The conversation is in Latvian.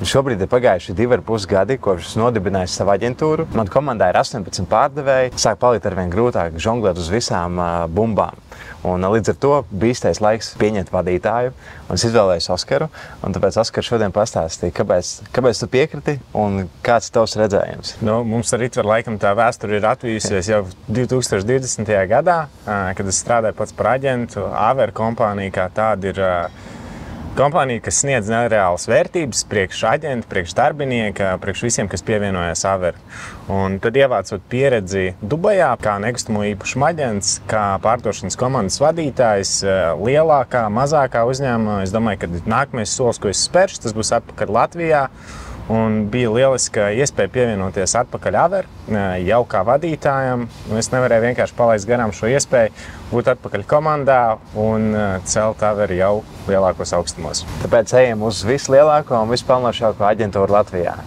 Šobrīd ir pagājuši 2,5 gadi, kopš nodibinājis savu aģentūru. Man komandā ir 18 pārdevēji. Sāk palikt arvien grūtāk žonglēt uz visām bumbām. Un līdz ar to bija īstais laiks pieņemt vadītāju. Un es izvēlējos Oskaru. Un tāpēc Oskar šodien pastāstīja, kāpēc tu piekriti un kāds ir tavs redzējums. Mums ar Ritvaru laikam tā vēsture ir attīstījusies jau 2020. gadā, kad es strādāju pats par aģentu. Aver kompānija kā tāda ir kompānija, kas sniedz nereālas vērtības priekš aģenta, priekš darbinieka, priekš visiem, kas pievienojas Aver. Un tad ievācot pieredzi Dubajā, kā nekustamo īpašumu aģents, kā pārdošanas komandas vadītājs, lielākā, mazākā uzņēmumā, es domāju, ka nākamais solis, ko es spēršu, tas būs atpakaļ Latvijā. Un bija lieliska iespēja pievienoties atpakaļ Aver, jau kā vadītājam. Es nevarēju vienkārši palaist garām šo iespēju, būt atpakaļ komandā un celt Aver jau lielākos augstumos. Tāpēc ejam uz vislielāko un vispelnošāko aģentūru Latvijā.